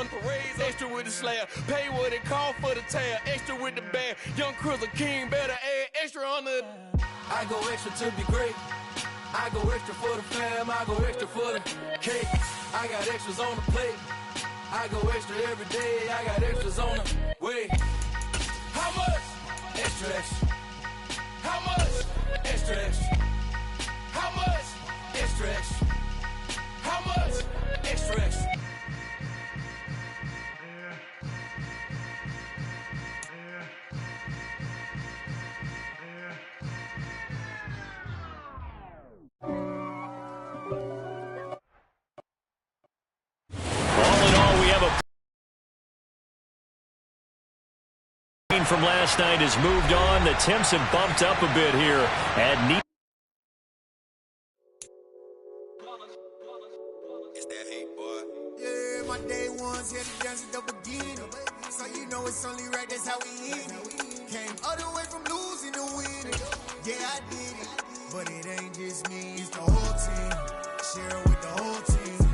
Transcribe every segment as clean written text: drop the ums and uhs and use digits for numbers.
on parades, extra with the slayer. Pay what it call for the tail, extra with the bag. Young Cruiser King, better add extra on the. I go extra to be great. I go extra for the fam, I go extra for the cake. I got extras on the plate. I go extra every day, I got extras on the way. How much? Extra, extra. How much? Extra, extra. How much? Extra, extra. How much? Extra, extra. From last night has moved on. The temps have bumped up a bit here at It's that hate, boy. Yeah, my day ones here to dance at the beginning. So you know it's only right, that's how we end it. Came all the way from losing to winning. Yeah, I did it. But it ain't just me, it's the whole team. Share it with the whole team.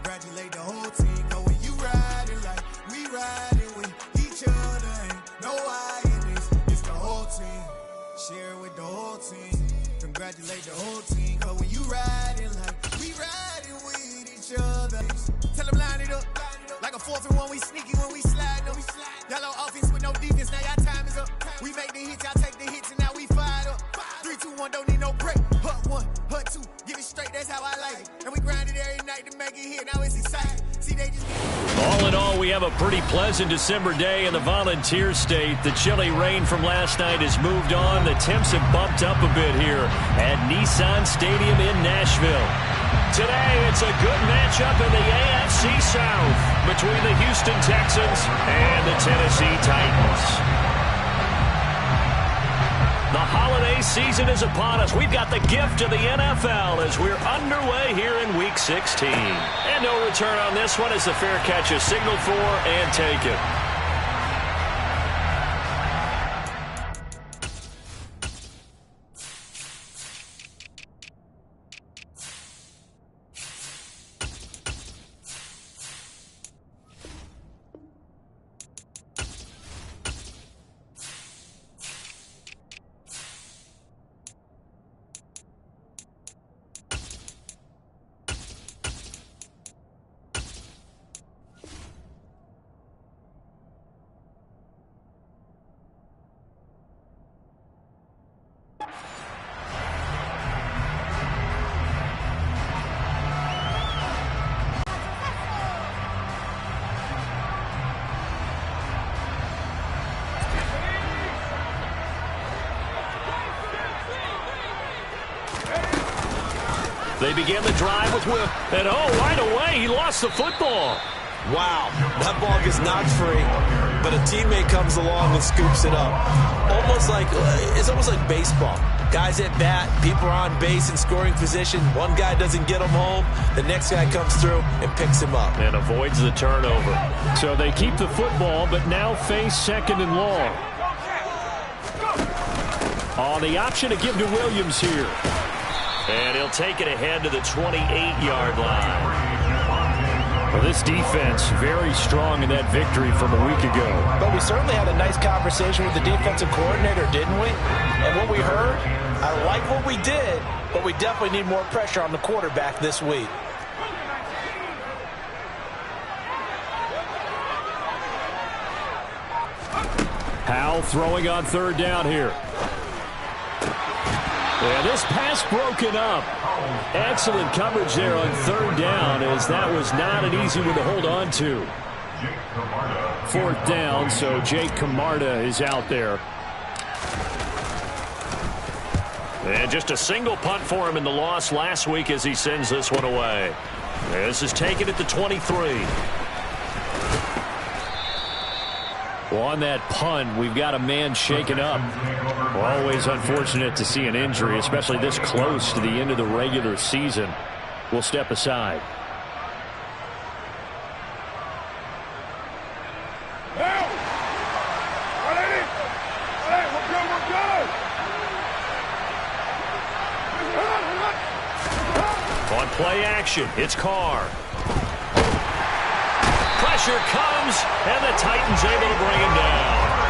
Congratulate the whole team. Cause when you riding like we riding with each other, ain't no I in this. It's the whole team. Share it with the whole team. Congratulate the whole team. Cause when you riding like we riding with each other. Tell them line it up. Like a 4th and 1, we sneaky when we slide them. Y'all on offense with no defense, now y'all time is up. We make the hits, y'all take the hits, and now we fired up. 3, 2, 1, don't need no break. Hut 1, hut 2, give it straight, that's how I like it. And we grind it every night to make it hit, now it's exciting. See, they just all in all, we have a pretty pleasant December day in the Volunteer State. The chilly rain from last night has moved on. The temps have bumped up a bit here at Nissan Stadium in Nashville. Today, it's a good matchup in the AFC South between the Houston Texans and the Tennessee Titans. The holiday season is upon us. We've got the gift of the NFL as we're underway here in Week 16. And no return on this one as the fair catch is signaled for and taken. They begin the drive with Will. And right away, he lost the football. Wow, that ball gets knocked free, but a teammate comes along and scoops it up. It's almost like baseball. Guys at bat, people are on base in scoring position. One guy doesn't get him home. The next guy comes through and picks him up. And avoids the turnover. So they keep the football, but now face 2nd and long. On the option to give to Williams here. And he'll take it ahead to the 28-yard line. Well, this defense very strong in that victory from a week ago. But we certainly had a nice conversation with the defensive coordinator, didn't we? And what we heard, I like what we did, but we definitely need more pressure on the quarterback this week. Howell throwing on 3rd down here. And this pass broken up. Excellent coverage there on 3rd down, as that was not an easy one to hold on to. 4th down, so Jake Camarda is out there. And just a single punt for him in the loss last week as he sends this one away. This is taken at the 23. Well, on that punt, we've got a man shaken up. Always unfortunate to see an injury, especially this close to the end of the regular season. We'll step aside. On play action, it's Carr. pressure comes, and the Titans able to bring him down.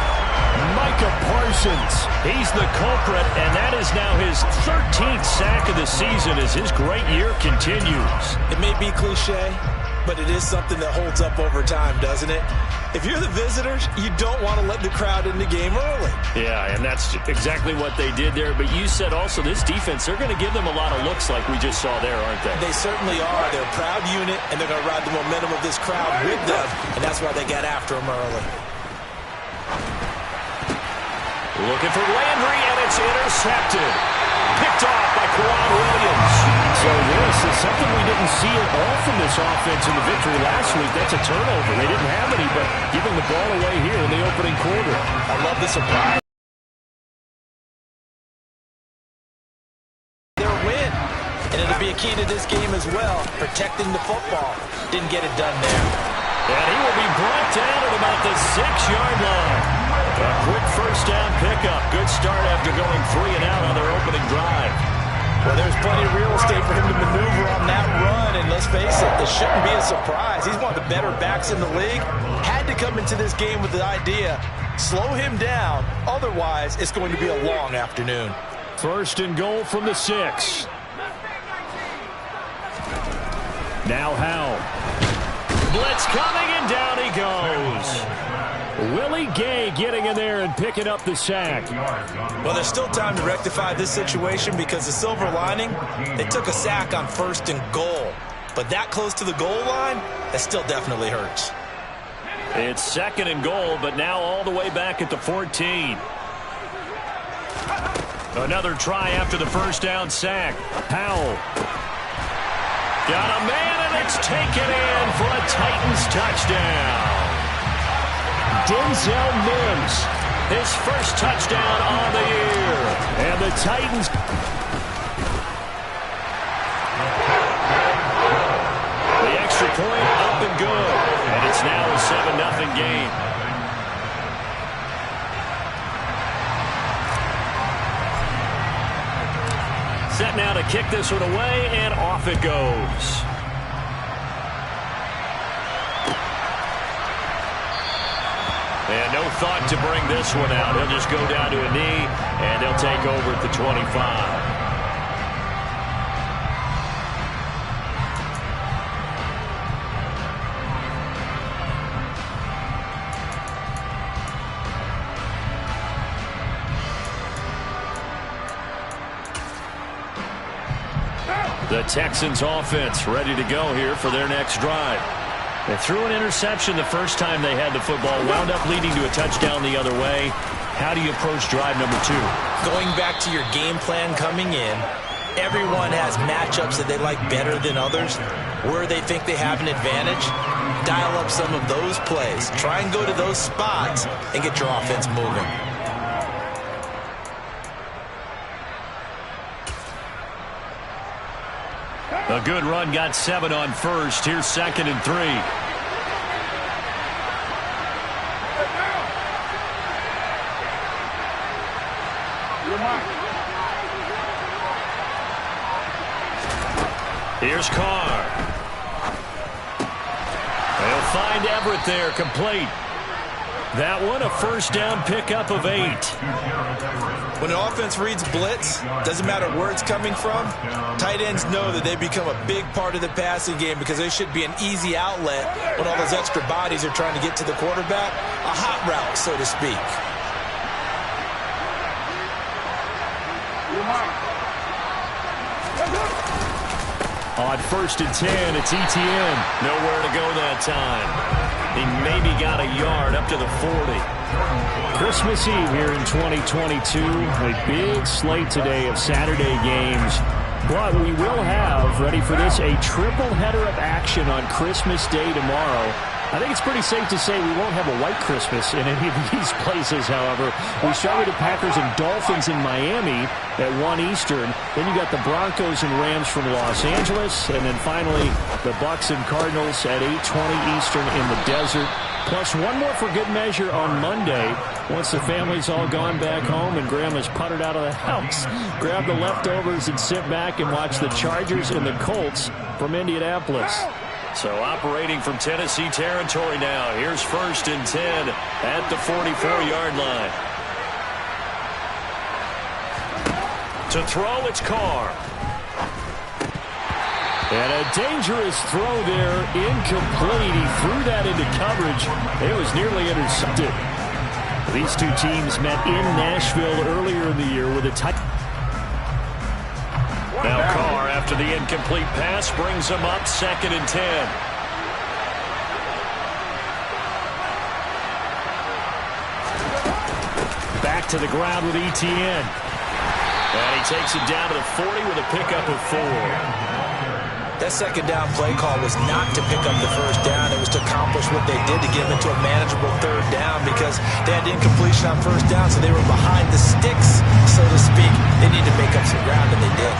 Micah Parsons, he's the culprit, and that is now his 13th sack of the season as his great year continues. It may be cliche, but it is something that holds up over time, doesn't it? If you're the visitors, you don't want to let the crowd in the game early. Yeah, and that's exactly what they did there. But you said also this defense, they're going to give them a lot of looks like we just saw there, aren't they? They certainly are. They're a proud unit, and they're going to ride the momentum of this crowd with them, and that's why they got after them early. Looking for Landry, and it's intercepted. Picked off by Kwan Williams. So this is something we didn't see at all from this offense in the victory last week. That's a turnover. They didn't have any, but giving the ball away here in the opening quarter. I love the surprise. Their win, and it'll be a key to this game as well, protecting the football. Didn't get it done there. And he will be brought down at about the 6-yard line. A quick first down pickup. Good start after going 3 and out on their opening drive. Well, there's plenty of real estate for him to maneuver on that run, and let's face it, this shouldn't be a surprise. He's one of the better backs in the league. Had to come into this game with the idea, slow him down, otherwise it's going to be a long afternoon. First and goal from the 6. Now Howell. Blitz coming, and down he goes. Willie Gay getting in there and picking up the sack. Well, there's still time to rectify this situation because the silver lining, they took a sack on 1st and goal. But that close to the goal line, that still definitely hurts. It's 2nd and goal, but now all the way back at the 14. Another try after the first down sack. Howell. Got a man, and it's taken in for a Titans touchdown. Denzel Mims, his first touchdown on the year. And the Titans. The extra point up and good. And it's now a 7-0 game. Set now to kick this one away, and off it goes. And no thought to bring this one out. He'll just go down to a knee, and they'll take over at the 25. The Texans offense ready to go here for their next drive. They threw an interception the first time they had the football, wound up leading to a touchdown the other way. How do you approach drive number 2? Going back to your game plan coming in, everyone has matchups that they like better than others. Where they think they have an advantage, dial up some of those plays. Try and go to those spots and get your offense moving. A good run, got 7 on first. Here's 2nd and 3. Here's Carr. They'll find Everett there, complete. That one, a first down pickup of 8. When an offense reads blitz, doesn't matter where it's coming from, tight ends know that they become a big part of the passing game because they should be an easy outlet when all those extra bodies are trying to get to the quarterback. A hot route, so to speak. On 1st and 10, it's ETN. Nowhere to go that time. He maybe got a yard up to the 40. Christmas Eve here in 2022. A big slate today of Saturday games. But we will have, ready for this, a triple header of action on Christmas Day tomorrow. I think it's pretty safe to say we won't have a white Christmas in any of these places, however. We start with the Packers and Dolphins in Miami at 1 Eastern. Then you got the Broncos and Rams from Los Angeles. And then finally, the Bucs and Cardinals at 8:20 Eastern in the desert. Plus one more for good measure on Monday. Once the family's all gone back home and Grandma's puttered out of the house, grab the leftovers and sit back and watch the Chargers and the Colts from Indianapolis. So operating from Tennessee territory now. Here's 1st and 10 at the 44-yard line. To throw, it's Carr. And a dangerous throw there, incomplete. He threw that into coverage. It was nearly intercepted. These two teams met in Nashville earlier in the year with a tight. Now Carr, after the incomplete pass, brings him up 2nd and 10. Back to the ground with Etienne. And he takes it down to the 40 with a pickup of 4. That 2nd down play call was not to pick up the 1st down. It was to accomplish what they did to get them into a manageable 3rd down because they had incompletion on 1st down, so they were behind the sticks, so to speak. They need to make up some ground, and they did.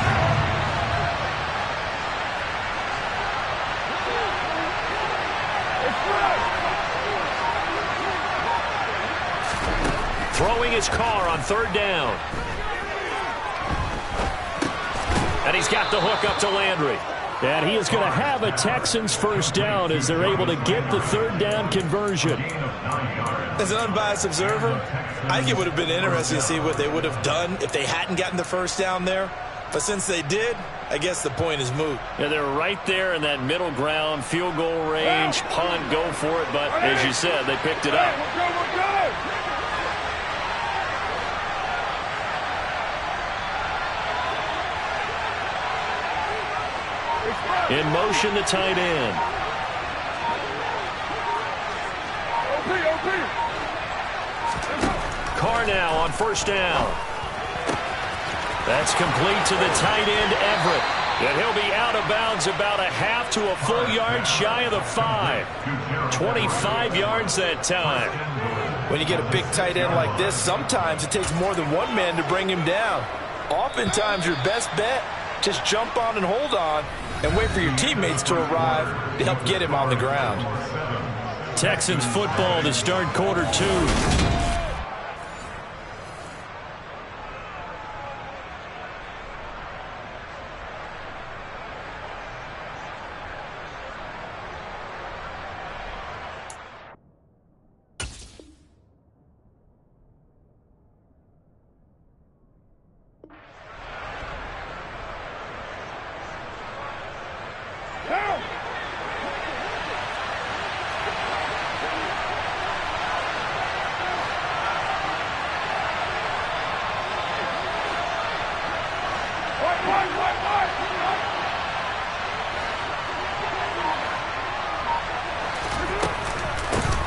Throwing his Carr on 3rd down. And he's got the hook up to Landry. And he is going to have a Texans 1st down as they're able to get the 3rd down conversion. As an unbiased observer, I think it would have been interesting to see what they would have done if they hadn't gotten the 1st down there. But since they did, I guess the point is moot. Yeah, they're right there in that middle ground, field goal range, punt, go for it. But as you said, they picked it up. In motion, the tight end. Carr now on 1st down. That's complete to the tight end, Everett. And he'll be out of bounds about a half to a full yard shy of the 5. 25 yards that time. When you get a big tight end like this, sometimes it takes more than one man to bring him down. Oftentimes, your best bet, just jump on and hold on and wait for your teammates to arrive to help get him on the ground. Texans football to start quarter 2.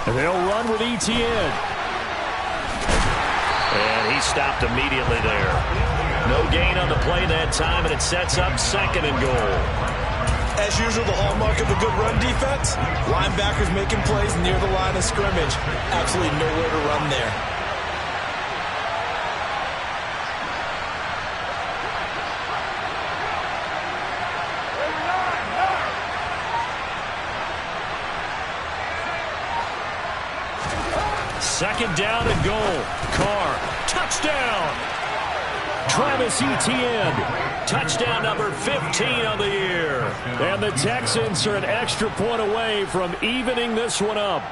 They'll run with Etienne. And he stopped immediately there. No gain on the play that time, and it sets up 2nd and goal. As usual, the hallmark of a good run defense, linebackers making plays near the line of scrimmage. Absolutely nowhere to run there. Second down and goal. Carr, touchdown. Travis Etienne, touchdown number 15 of the year. And the Texans are an extra point away from evening this one up.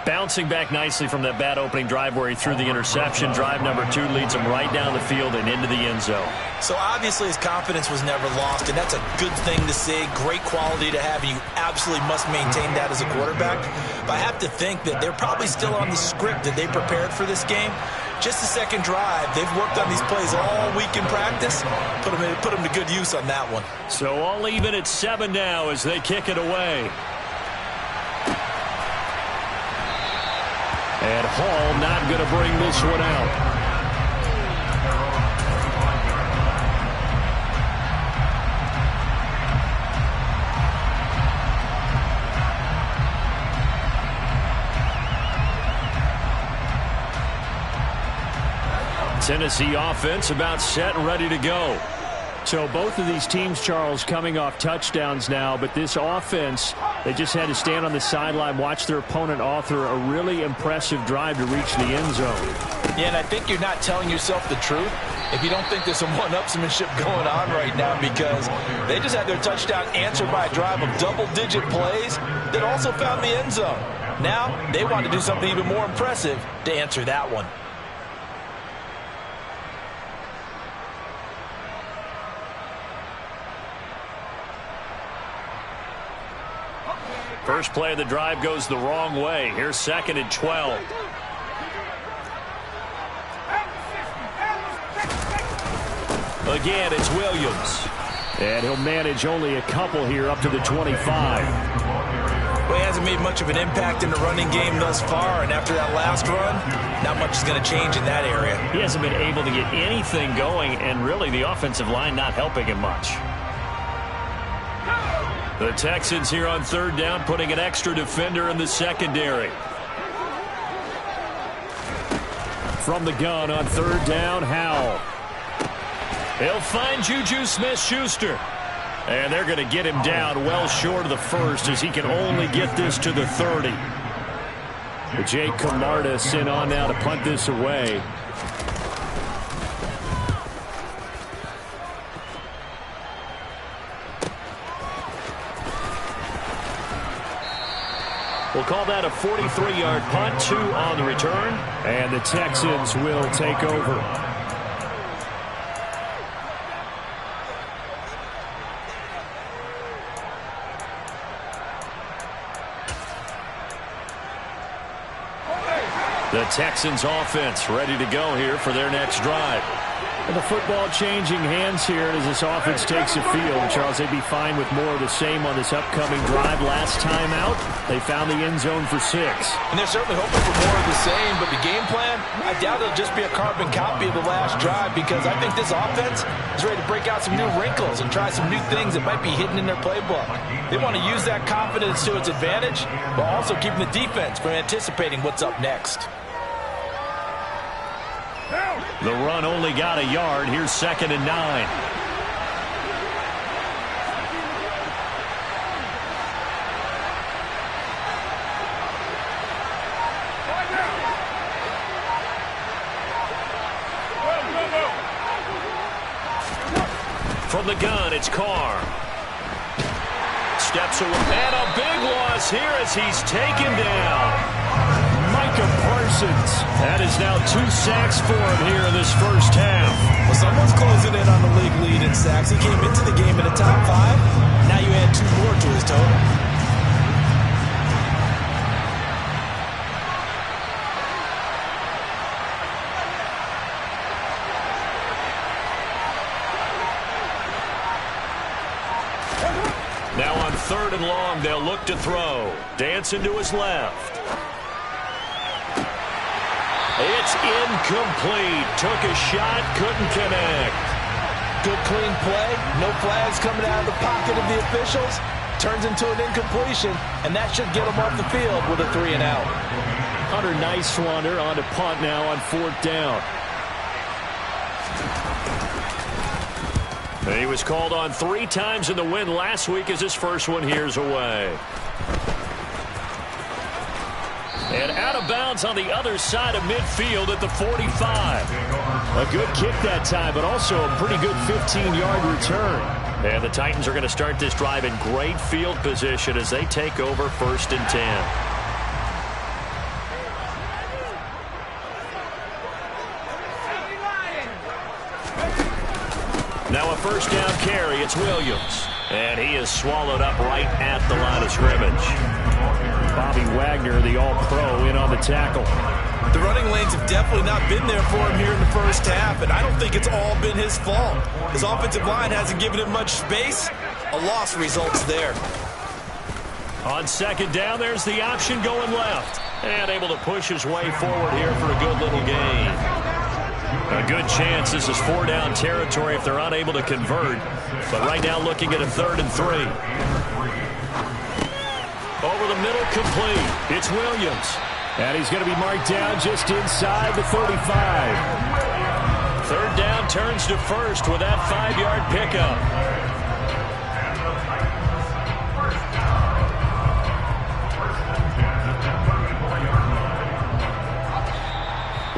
Bouncing back nicely from that bad opening drive where he threw the interception. Drive number 2 leads him right down the field and into the end zone. So obviously his confidence was never lost, and that's a good thing to see. Great quality to have, and you absolutely must maintain that as a quarterback. But I have to think that they're probably still on the script that they prepared for this game. Just the second drive, they've worked on these plays all week in practice. Put them to good use on that one. So all even at 7 now as they kick it away. And Hall not going to bring this one out. Tennessee offense about set and ready to go. So both of these teams, Charles, coming off touchdowns now, but this offense They just had to stand on the sideline, watch their opponent author a really impressive drive to reach the end zone. Yeah, and I think you're not telling yourself the truth if you don't think there's some one-upsmanship going on right now, because they just had their touchdown answered by a drive of double-digit plays that also found the end zone. Now they want to do something even more impressive to answer that one. First play of the drive goes the wrong way. Here's 2nd and 12. Again, it's Williams. And he'll manage only a couple here up to the 25. Well, he hasn't made much of an impact in the running game thus far, and after that last run, not much is going to change in that area. He hasn't been able to get anything going, and really the offensive line not helping him much. The Texans here on 3rd down, putting an extra defender in the secondary. From the gun on 3rd down, Howell. He'll find Juju Smith-Schuster. And they're going to get him down well short of the first, as he can only get this to the 30. Jake Camarda sent on now to punt this away. We'll call that a 43-yard punt, 2 on the return, and the Texans will take over. The Texans offense ready to go here for their next drive. And the football changing hands here as this offense takes the field. Charles, they'd be fine with more of the same on this upcoming drive. Last time out, they found the end zone for 6. And they're certainly hoping for more of the same, but the game plan, I doubt it'll just be a carbon copy of the last drive, because I think this offense is ready to break out some new wrinkles and try some new things that might be hidden in their playbook. They want to use that confidence to its advantage, while also keeping the defense from anticipating what's up next. The run only got a yard. Here's 2nd and 9. From the gun, it's Carr. Steps away, and a big loss here as he's taken down. Micah Parsons. That is now 2 sacks for him here in this first half. Well, someone's closing in on the league lead in sacks. He came into the game in the top 5. Now you add 2 more to his total. Now on 3rd and long, they'll look to throw. Dancing to his left. It's incomplete. Took a shot, couldn't connect. Good clean play. No flags coming out of the pocket of the officials. Turns into an incompletion, and that should get him off the field with a 3 and out. Hunter Nicewander on to punt now on 4th down. He was called on 3 times in the win last week as his first one here's away. And out of bounds on the other side of midfield at the 45. A good kick that time, but also a pretty good 15-yard return. And the Titans are going to start this drive in great field position as they take over 1st and 10. Now a 1st down carry. It's Williams. And he is swallowed up right at the line of scrimmage. Bobby Wagner, the all-pro, in on the tackle. The running lanes have definitely not been there for him here in the first half, and I don't think it's all been his fault. His offensive line hasn't given him much space. A loss results there. On 2nd down, there's the option going left. And able to push his way forward here for a good little gain. A good chance this is 4-down territory if they're unable to convert. But right now looking at a 3rd and 3. Over the middle, complete. It's Williams. And he's going to be marked down just inside the 35. 3rd down turns to 1st with that 5-yard pickup.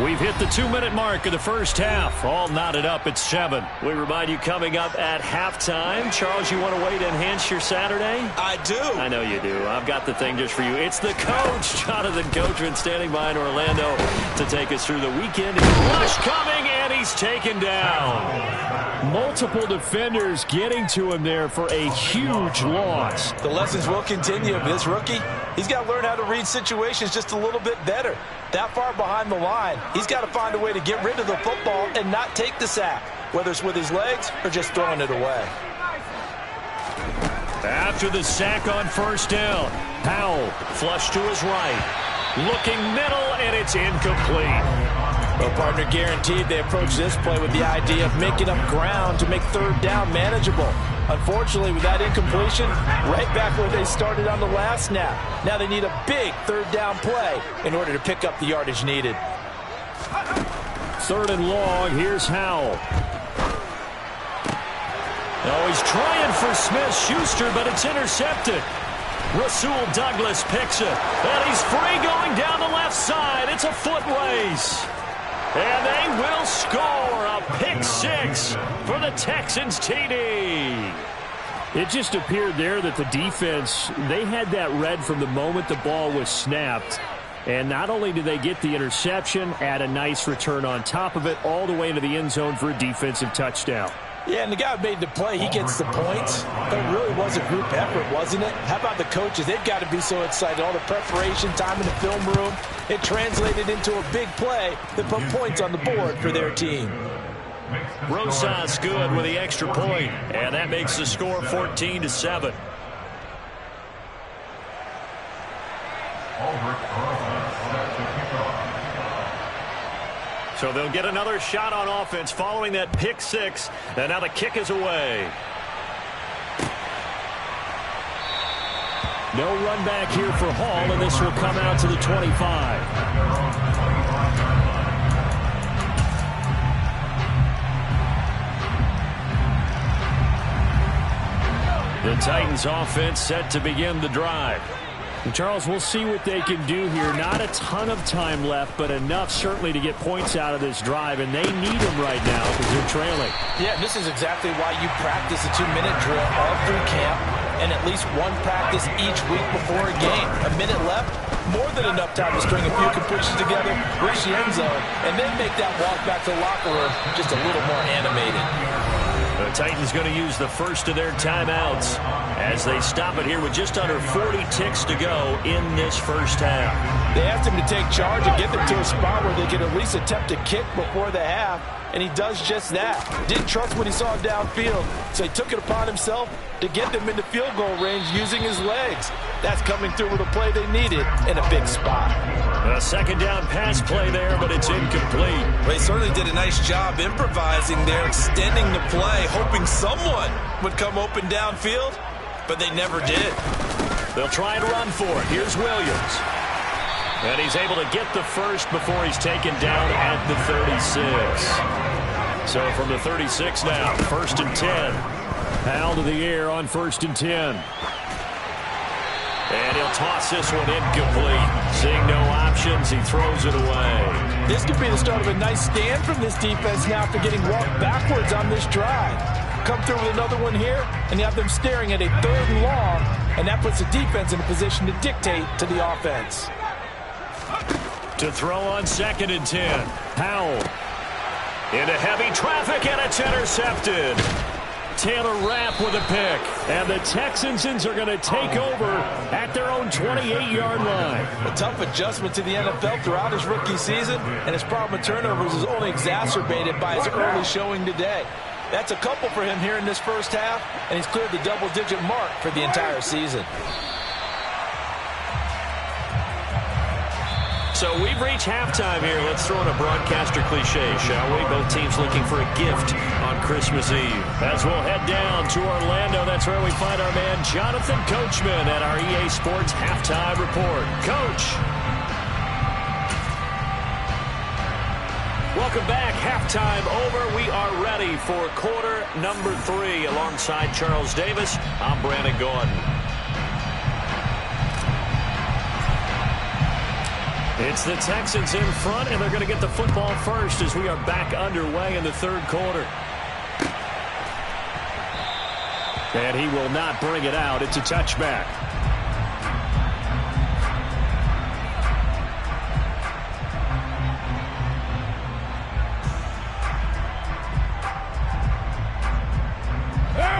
We've hit the 2-minute mark of the first half. All knotted up at 7. We remind you coming up at halftime. Charles, you want a way to enhance your Saturday? I do. I know you do. I've got the thing just for you. It's the coach, Jonathan Coachman, standing by in Orlando to take us through the weekend. Rush coming, and he's taken down. Multiple defenders getting to him there for a huge loss. The lessons will continue. This rookie, he's got to learn how to read situations just a little bit better. That far behind the line, he's got to find a way to get rid of the football and not take the sack, whether it's with his legs or just throwing it away. After the sack on first down, Powell flush to his right. Looking middle, and it's incomplete. Well, partner, guaranteed they approach this play with the idea of making up ground to make third down manageable. Unfortunately, with that incompletion, right back where they started on the last snap. Now they need a big third down play in order to pick up the yardage needed. 3rd and long. Here's Howell. Oh, he's trying for Smith-Schuster, but it's intercepted. Rasul Douglas picks it, and he's free going down the left side. It's a foot race. And they will score a pick 6 for the Texans TD. It just appeared there that the defense, they had that read from the moment the ball was snapped. And not only did they get the interception, add a nice return on top of it, all the way into the end zone for a defensive touchdown. Yeah, and the guy who made the play, he gets the points. But it really was a group effort, wasn't it? How about the coaches? They've got to be so excited. All the preparation, time in the film room, it translated into a big play that put points on the board for their team. Rosas good with the extra point, and that makes the score 14-7. So they'll get another shot on offense following that pick 6, and now the kick is away. No run back here for Hall, and this will come out to the 25. The Titans offense set to begin the drive. And Charles, we'll see what they can do here. Not a ton of time left, but enough certainly to get points out of this drive, and they need them right now because they're trailing. Yeah, this is exactly why you practice a 2-minute drill all through camp and at least one practice each week before a game. A minute left, more than enough time to string a few completions together, reach the end zone, and then make that walk back to the locker room just a little more animated. The Titans going to use the first of their timeouts as they stop it here with just under 40 ticks to go in this first half. They asked him to take charge and get them to a spot where they could at least attempt a kick before the half, and he does just that. Didn't trust what he saw downfield, so he took it upon himself to get them into field goal range using his legs. That's coming through with a play they needed in a big spot. A second down pass play there, but it's incomplete. Well, he certainly did a nice job improvising there, extending the play, hoping someone would come open downfield, but they never did. They'll try and run for it. Here's Williams. And he's able to get the first before he's taken down at the 36. So from the 36 now, 1st and 10. Powell to the air on 1st and 10. And he'll toss this one incomplete. Seeing no options, he throws it away. This could be the start of a nice stand from this defense now after getting walked backwards on this drive. Come through with another one here, and you have them staring at a 3rd and long, and that puts the defense in a position to dictate to the offense. To throw on 2nd and 10. Powell. Into heavy traffic, and it's intercepted. Taylor Rapp with a pick. And the Texans are going to take over at their own 28-yard line. A tough adjustment to the NFL throughout his rookie season, and his problem with turnovers is only exacerbated by his early showing today. That's a couple for him here in this first half, and he's cleared the double-digit mark for the entire season. So we've reached halftime here. Let's throw in a broadcaster cliche, shall we? Both teams looking for a gift on Christmas Eve. As we'll head down to Orlando, that's where we find our man Jonathan Coachman at our EA Sports Halftime Report. Coach. Welcome back. Halftime over. We are ready for quarter number 3 alongside Charles Davis. I'm Brandon Gordon. It's the Texans in front, and they're going to get the football first as we are back underway in the third quarter. And he will not bring it out. It's a touchback.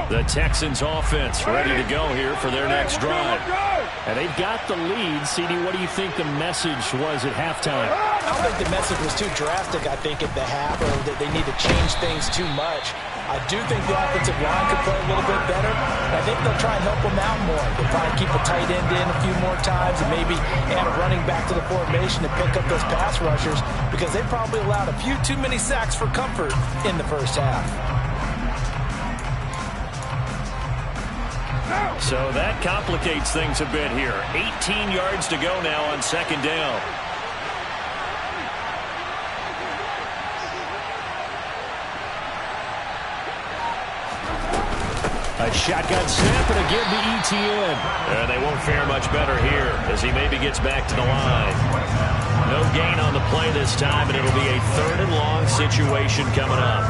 The Texans offense ready to go here for their next drive. And they've got the lead. CD, what do you think the message was at halftime? I don't think the message was too drastic, I think, at the half, or that they need to change things too much. I do think the offensive line could play a little bit better. And I think they'll try and help them out more. They'll probably keep a tight end in a few more times and maybe add a running back to the formation to pick up those pass rushers, because they probably allowed a few too many sacks for comfort in the first half. So that complicates things a bit here. 18 yards to go now on second down. A shotgun snap and a give to ETN. And they won't fare much better here as he maybe gets back to the line. No gain on the play this time, and it'll be a third and long situation coming up.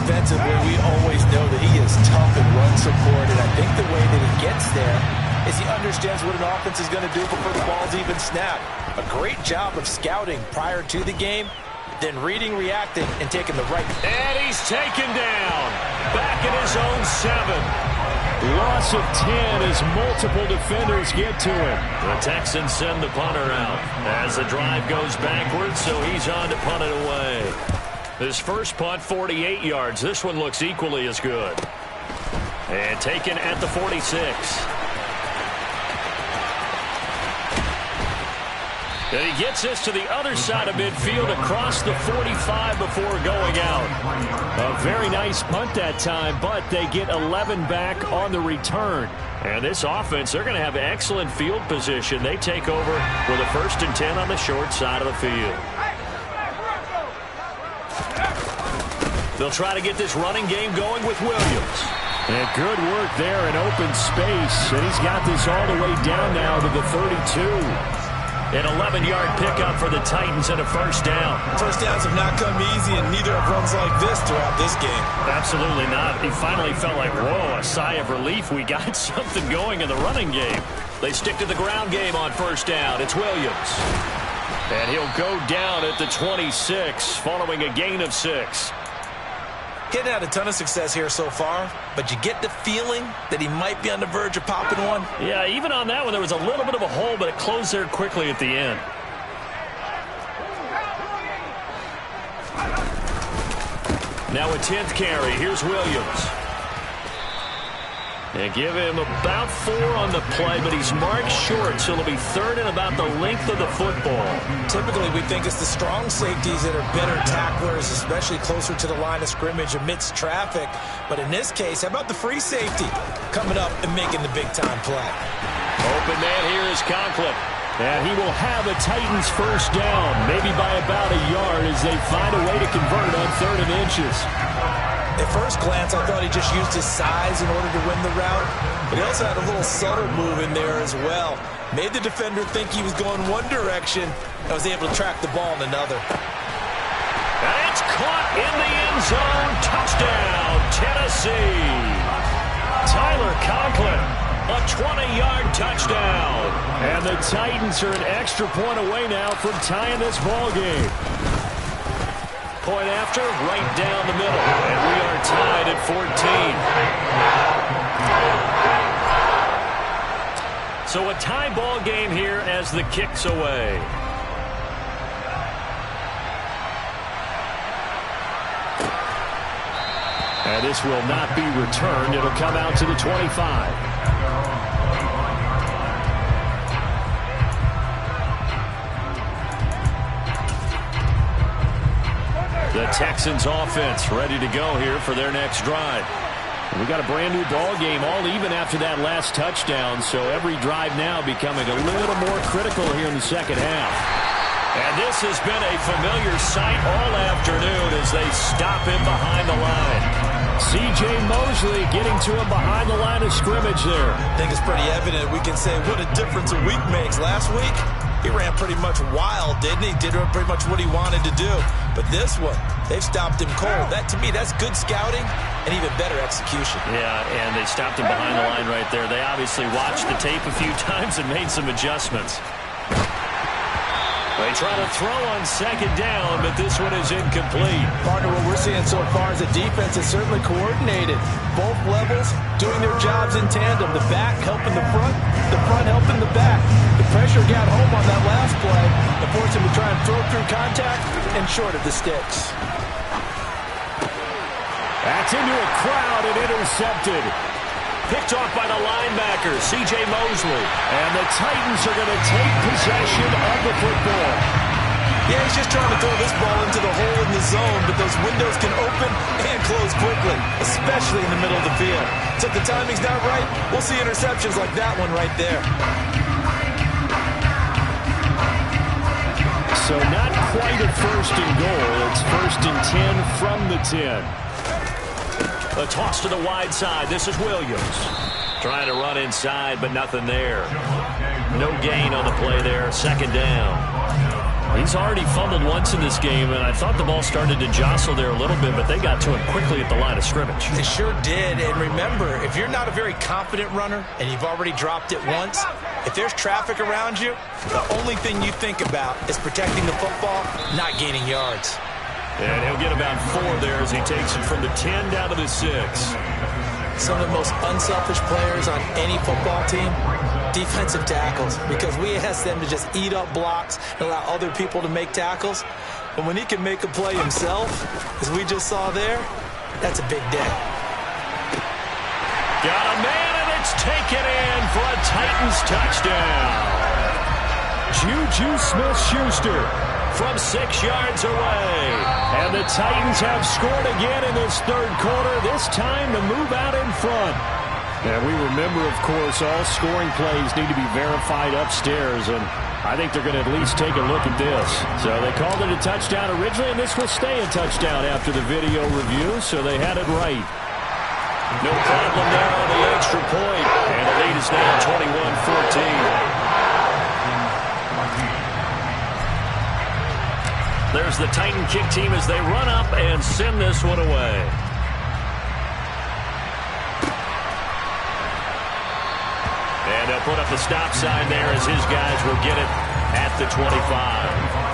Defensively, we always know that he is tough and run support, and I think the way that he gets there is he understands what an offense is going to do before the ball's even snapped. A great job of scouting prior to the game, then reading, reacting, and taking the right. And he's taken down. Back at his own 7. Loss of 10 as multiple defenders get to him. The Texans send the punter out as the drive goes backwards, so he's on to punt it away. His first punt, 48 yards. This one looks equally as good. And taken at the 46. And he gets this to the other side of midfield across the 45 before going out. A very nice punt that time, but they get 11 back on the return. And this offense, they're going to have excellent field position. They take over with a 1st and 10 on the short side of the field. They'll try to get this running game going with Williams. And good work there in open space. And he's got this all the way down now to the 32. An 11-yard pickup for the Titans and a first down. First downs have not come easy, and neither have runs like this throughout this game. Absolutely not. He finally felt like, whoa, a sigh of relief. We got something going in the running game. They stick to the ground game on first down. It's Williams. And he'll go down at the 26 following a gain of 6. Getting had a ton of success here so far, but you get the feeling that he might be on the verge of popping one. Yeah, even on that one, there was a little bit of a hole, but it closed there quickly at the end. Now a 10th carry. Here's Williams. And give him about 4 on the play, but he's marked short, so it'll be 3rd and about the length of the football. Typically, we think it's the strong safeties that are better tacklers, especially closer to the line of scrimmage amidst traffic. But in this case, how about the free safety coming up and making the big-time play? Open man here is Conklin. And he will have a Titans first down, maybe by about a yard as they find a way to convert on 3rd and inches. At first glance, I thought he just used his size in order to win the route, but he also had a little subtle move in there as well. Made the defender think he was going one direction and was able to track the ball in another. And it's caught in the end zone. Touchdown, Tennessee. Tyler Conklin, a 20-yard touchdown. And the Titans are an extra point away now from tying this ball game. Point after, right down the middle. And we are tied at 14. So a tie ball game here as the kick's away. And this will not be returned. It'll come out to the 25. The Texans offense ready to go here for their next drive. We got a brand new ball game, all even after that last touchdown, so every drive now becoming a little more critical here in the second half. And this has been a familiar sight all afternoon as they stop him behind the line. C.J. Mosley getting to him behind the line of scrimmage there. I think it's pretty evident. We can say what a difference a week makes. Last week, he ran pretty much wild, didn't he? Did pretty much what he wanted to do. But this one, they've stopped him cold. That, to me, that's good scouting and even better execution. Yeah, and they stopped him behind the line right there. They obviously watched the tape a few times and made some adjustments. They try to throw on second down, but this one is incomplete. Partner, what we're seeing so far is the defense is certainly coordinated. Both levels doing their jobs in tandem. The back helping the front helping the back. The pressure got home on that last play and forced him to try and throw through contact and short of the sticks. That's into a crowd and intercepted. Picked off by the linebacker, C.J. Mosley. And the Titans are going to take possession of the football. Yeah, he's just trying to throw this ball into the hole in the zone, but those windows can open and close quickly, especially in the middle of the field. So if the timing's not right, we'll see interceptions like that one right there. So not quite a first and goal. It's first and 10 from the 10. A toss to the wide side. This is Williams. Trying to run inside, but nothing there. No gain on the play there. Second down. He's already fumbled once in this game, and I thought the ball started to jostle there a little bit, but they got to him quickly at the line of scrimmage. They sure did. And remember, if you're not a very confident runner and you've already dropped it once, if there's traffic around you, the only thing you think about is protecting the football, not gaining yards. And he'll get about 4 there as he takes it from the 10 down to the 6. Some of the most unselfish players on any football team, defensive tackles, because we ask them to just eat up blocks and allow other people to make tackles. But when he can make a play himself, as we just saw there, that's a big day. Got a man, and it's taken in for a Titans touchdown. Juju Smith-Schuster from 6 yards away. And the Titans have scored again in this third quarter, this time to move out in front. And we remember, of course, all scoring plays need to be verified upstairs, and I think they're going to at least take a look at this. So they called it a touchdown originally, and this will stay a touchdown after the video review, so they had it right. No problem there on the extra point, and the lead is now 21-14. There's the Titan kick team as they run up and send this one away. And they'll put up the stop sign there as his guys will get it at the 25.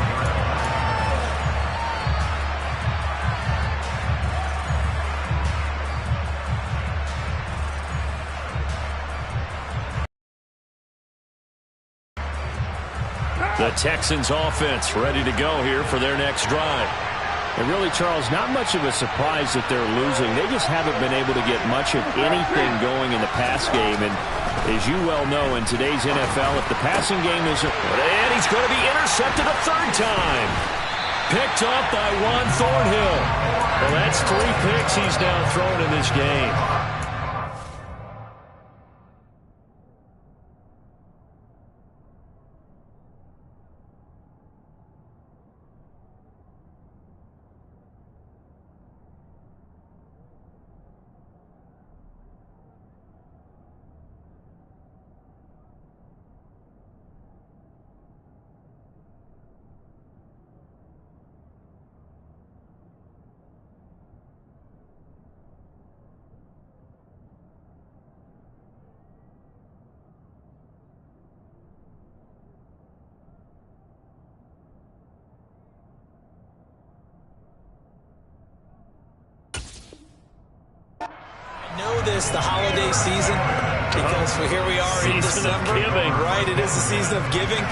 The Texans offense ready to go here for their next drive. And really, Charles, not much of a surprise that they're losing. They just haven't been able to get much of anything going in the pass game. And as you well know, in today's NFL, if the passing game isn't... And he's going to be intercepted a third time. Picked up by Juan Thornhill. Well, that's 3 picks he's now thrown in this game. The holiday season, because here we are in December, right? It is the season of giving.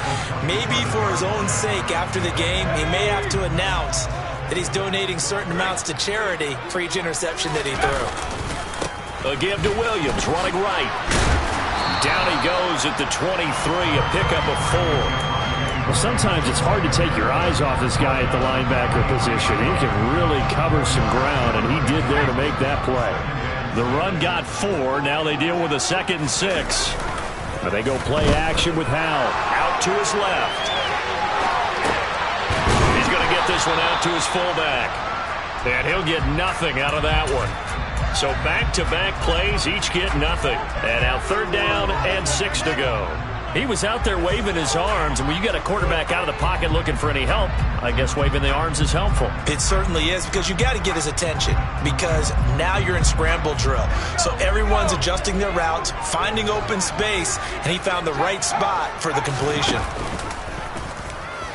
Maybe for his own sake, after the game, he may have to announce that he's donating certain amounts to charity for each interception that he threw. A give to Williams, running right. Down he goes at the 23, a pickup of 4. Well, sometimes it's hard to take your eyes off this guy at the linebacker position. He can really cover some ground, and he did there to make that play. The run got 4. Now they deal with a 2nd and 6. But they go play action with Howell. Out to his left. He's going to get this one out to his fullback. And he'll get nothing out of that one. So back-to-back plays, each get nothing. And now 3rd down and 6 to go. He was out there waving his arms, and when you got a quarterback out of the pocket looking for any help, I guess waving the arms is helpful. It certainly is, because you got to get his attention, because now you're in scramble drill. So everyone's adjusting their routes, finding open space, and he found the right spot for the completion.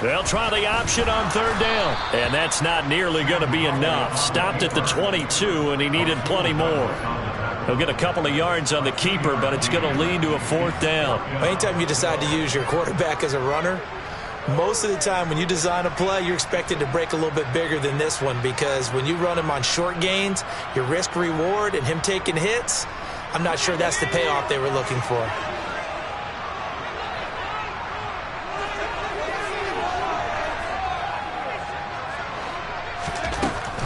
They'll try the option on third down, and that's not nearly going to be enough. Stopped at the 22, and he needed plenty more. He'll get a couple of yards on the keeper, but it's going to lead to a fourth down. Anytime you decide to use your quarterback as a runner, most of the time when you design a play, you're expected to break a little bit bigger than this one, because when you run him on short gains, your risk-reward and him taking hits, I'm not sure that's the payoff they were looking for.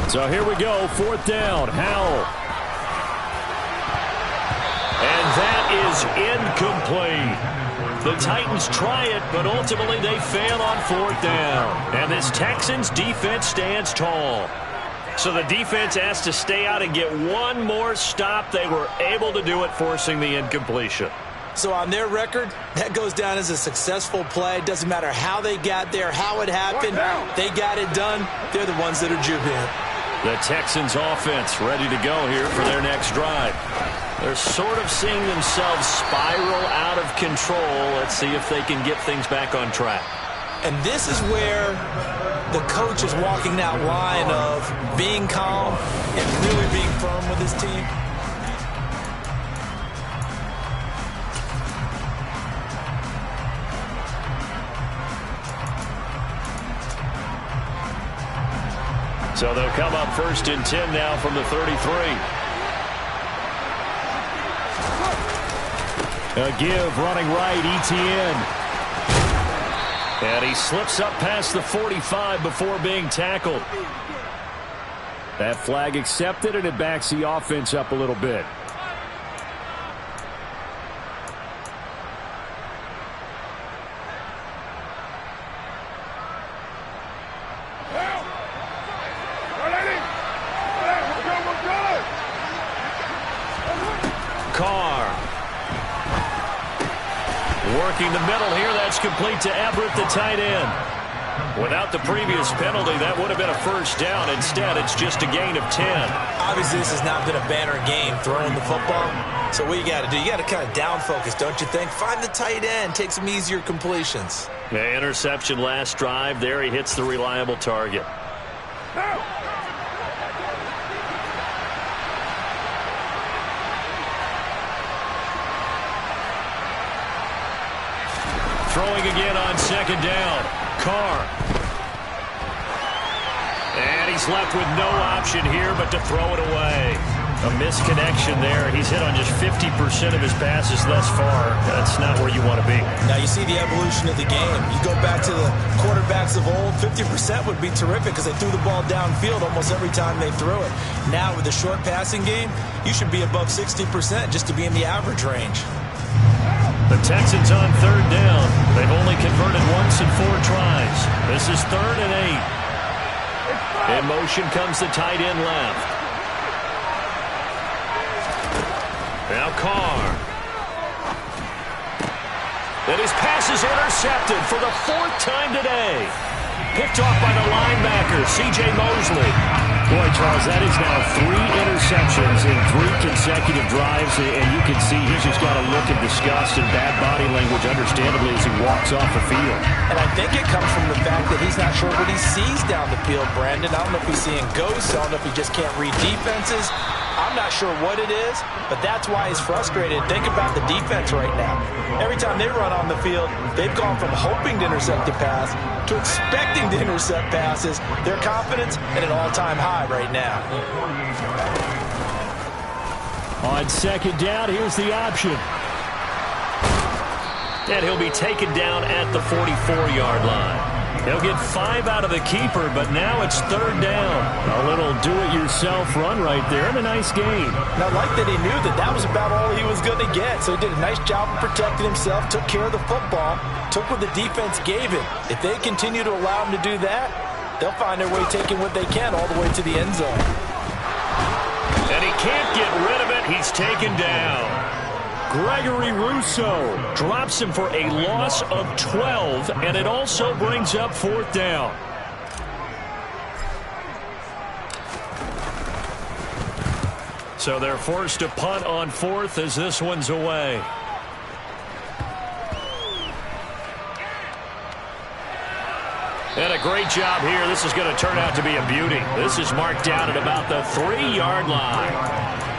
So here we go, fourth down, Howell. And that is incomplete. The Titans try it, but ultimately they fail on fourth down. And this Texans defense stands tall. So the defense has to stay out and get one more stop. They were able to do it, forcing the incompletion. So on their record, that goes down as a successful play. Doesn't matter how they got there, how it happened. They got it done. They're the ones that are jubilant. The Texans offense ready to go here for their next drive. They're sort of seeing themselves spiral out of control. Let's see if they can get things back on track. And this is where the coach is walking that line of being calm and really being firm with his team. So they'll come up first and 10 now from the 33. A give running right, Etienne. And he slips up past the 45 before being tackled. That flag accepted, and it backs the offense up a little bit. Working the middle here, that's complete to Everett, the tight end. Without the previous penalty, that would have been a first down. Instead, it's just a gain of 10. Obviously, this has not been a banner game throwing the football. So what you got to do, you got to kind of down focus, don't you think? Find the tight end, take some easier completions. The interception last drive. There he hits the reliable target. Throwing again on second down. Carr. And he's left with no option here but to throw it away. A misconnection there. He's hit on just 50% of his passes thus far. That's not where you want to be. Now you see the evolution of the game. You go back to the quarterbacks of old, 50% would be terrific because they threw the ball downfield almost every time they threw it. Now with the short passing game, you should be above 60% just to be in the average range. The Texans on third down. They've only converted once in 4 tries. This is 3rd and 8. In motion comes the tight end left. Now Carr. And his pass is intercepted for the 4th time today. Picked off by the linebacker, C.J. Mosley. Boy, Charles, that is now 3 interceptions in 3 consecutive drives, and you can see he's just got a look of disgust and bad body language, understandably, as he walks off the field. And I think it comes from the fact that he's not sure what he sees down the field, Brandon. I don't know if he's seeing ghosts. I don't know if he just can't read defenses. I'm not sure what it is, but that's why he's frustrated. Think about the defense right now. Every time they run on the field, they've gone from hoping to intercept a pass to expecting to intercept passes. Their confidence at an all-time high right now. On second down, here's the option. And he'll be taken down at the 44-yard line. He'll get 5 out of the keeper, but now it's 3rd down. A little do-it-yourself run right there and a nice gain. And I like that he knew that that was about all he was going to get. So he did a nice job of protecting himself, took care of the football, took what the defense gave him. If they continue to allow him to do that, they'll find their way taking what they can all the way to the end zone. And he can't get rid of it. He's taken down. Gregory Rousseau drops him for a loss of 12, and it also brings up 4th down. So they're forced to punt on 4th as this one's away. And a great job here. This is going to turn out to be a beauty. This is marked down at about the 3-yard line.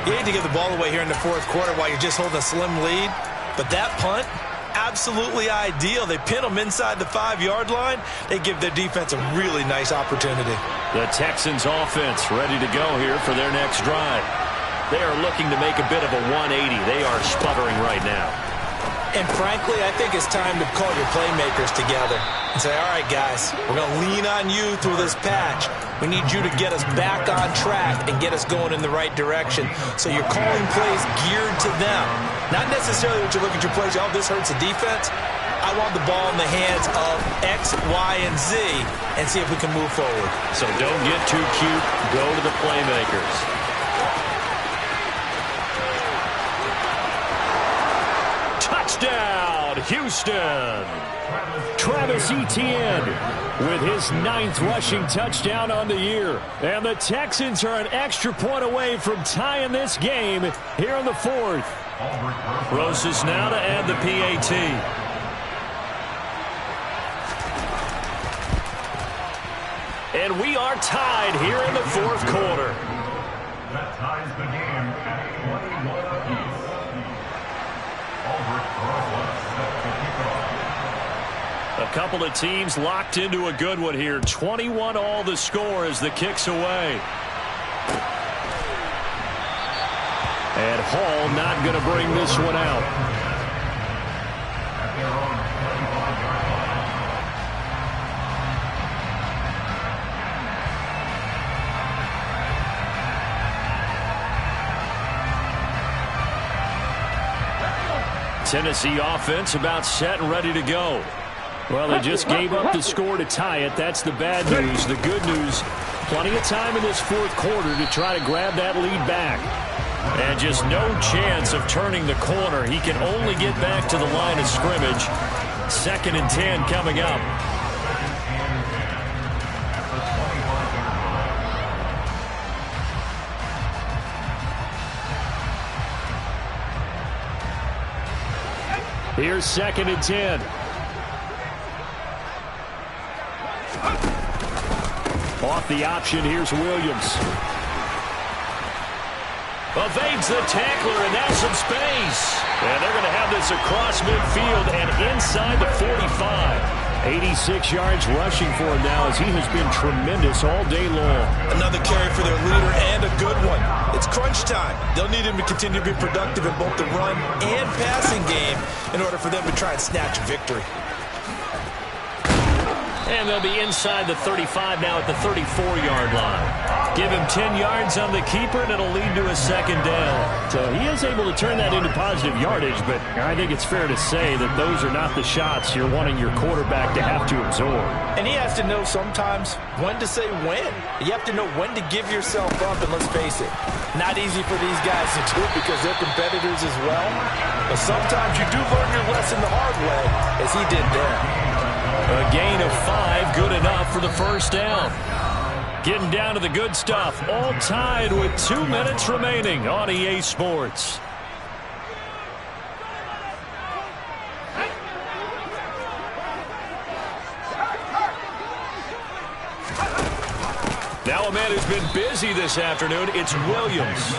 You hate to give the ball away here in the 4th quarter while you're just holding a slim lead. But that punt, absolutely ideal. They pin them inside the 5-yard line. They give their defense a really nice opportunity. The Texans offense ready to go here for their next drive. They are looking to make a bit of a 180. They are sputtering right now. And frankly, I think it's time to call your playmakers together and say, all right, guys, we're going to lean on you through this patch. We need you to get us back on track and get us going in the right direction. So you're calling plays geared to them. Not necessarily what you look at your plays, oh, this hurts the defense. I want the ball in the hands of X, Y, and Z and see if we can move forward. So don't get too cute. Go to the playmakers. Touchdown, Houston. Travis Etienne with his 9th rushing touchdown on the year. And the Texans are an extra point away from tying this game here in the 4th. Roses now to add the PAT. And we are tied here in the 4th quarter. That ties the game at 21 apiece. A couple of teams locked into a good one here. 21 all the score as the kick's away. And Hall not going to bring this one out. Tennessee offense about set and ready to go. Well, they just gave up the score to tie it. That's the bad news. The good news, plenty of time in this 4th quarter to try to grab that lead back. And just no chance of turning the corner. He can only get back to the line of scrimmage. 2nd and 10 coming up. Here's 2nd and 10. Off the option, here's Williams. Evades the tackler, and now some space. And they're going to have this across midfield and inside the 45. 86 yards rushing for him now as he has been tremendous all day long. Another carry for their leader and a good one. It's crunch time. They'll need him to continue to be productive in both the run and passing game in order for them to try and snatch victory. And they'll be inside the 35 now at the 34-yard line. Give him 10 yards on the keeper, and it'll lead to a 2nd down. So he is able to turn that into positive yardage, but I think it's fair to say that those are not the shots you're wanting your quarterback to have to absorb. And he has to know sometimes when to say when. You have to know when to give yourself up, and let's face it, not easy for these guys to do because they're competitors as well. But sometimes you do learn your lesson the hard way, as he did there. A gain of 5, good enough for the 1st down. Getting down to the good stuff, all tied with 2 minutes remaining on EA Sports. Now a man who's been busy this afternoon, it's Williams.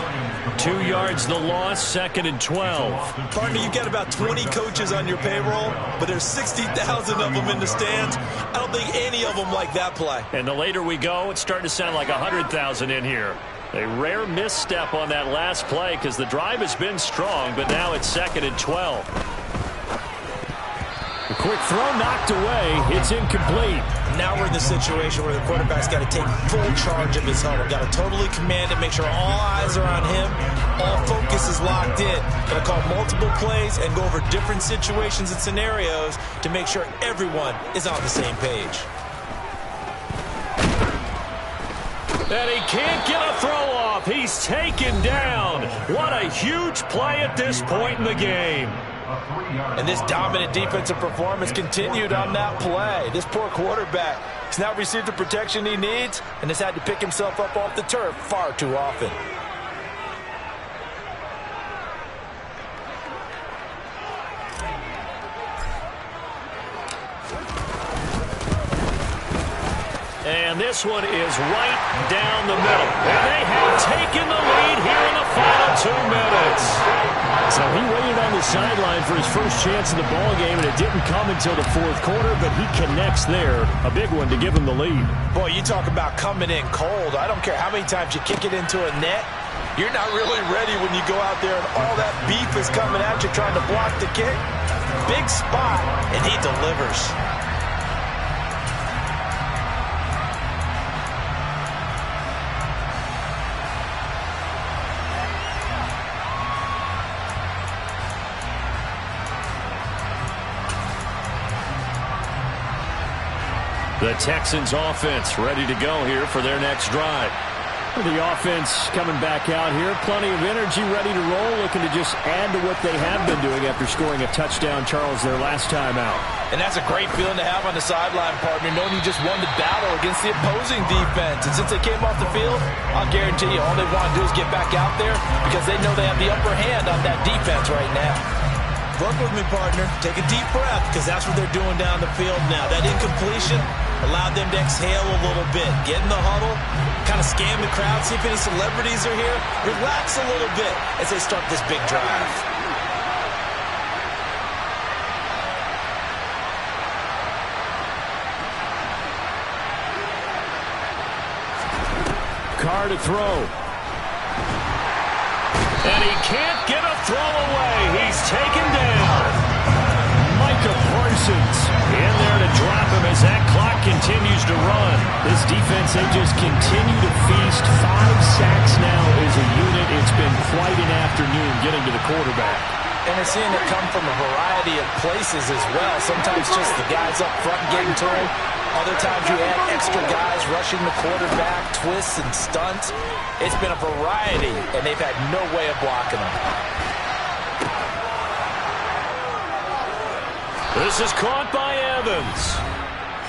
2 yards the loss, 2nd and 12. Partner, you've got about 20 coaches on your payroll, but there's 60,000 of them in the stands. I don't think any of them like that play. And the later we go, it's starting to sound like 100,000 in here. A rare misstep on that last play because the drive has been strong, but now it's 2nd and 12. A quick throw knocked away. It's incomplete. Now we're in the situation where the quarterback's got to take full charge of his helmet. Got to totally command it, make sure all eyes are on him. All focus is locked in. Got to call multiple plays and go over different situations and scenarios to make sure everyone is on the same page. And he can't get a throw off. He's taken down. What a huge play at this point in the game. And this dominant defensive performance continued on that play. This poor quarterback has now received the protection he needs and has had to pick himself up off the turf far too often. And this one is right down the middle. And they have taken the lead here in the final 2 minutes. So he waited on the sideline for his first chance in the ball game, and it didn't come until the 4th quarter, but he connects there. A big one to give him the lead. Boy, you talk about coming in cold. I don't care how many times you kick it into a net. You're not really ready when you go out there and all that beef is coming at you trying to block the kick. Big spot, and he delivers. The Texans offense ready to go here for their next drive. The offense coming back out here. Plenty of energy, ready to roll, looking to just add to what they have been doing after scoring a touchdown, Charles, their last time out. And that's a great feeling to have on the sideline, partner, knowing you just won the battle against the opposing defense. And since they came off the field, I'll guarantee you all they want to do is get back out there because they know they have the upper hand on that defense right now. Work with me, partner. Take a deep breath because that's what they're doing down the field now. That incompletion allowed them to exhale a little bit. Get in the huddle, kind of scan the crowd, see if any celebrities are here. Relax a little bit as they start this big drive. Carr to throw. And he can't get a throw away. He's taken down. Micah Parsons in there to drop him as that clock continues to run. This defense, they just continue to feast. 5 sacks now as a unit. It's been quite an afternoon getting to the quarterback. And we're seeing it come from a variety of places as well. Sometimes just the guys up front getting to him. Other times you add extra guys rushing the quarterback, twists and stunts. It's been a variety, and they've had no way of blocking them. This is caught by Evans.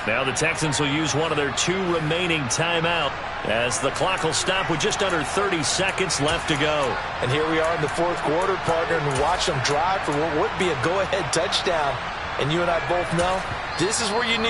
Now the Texans will use one of their 2 remaining timeouts as the clock will stop with just under 30 seconds left to go. And here we are in the 4th quarter, partner, and watch them drive for what would be a go-ahead touchdown. And you and I both know this is where you need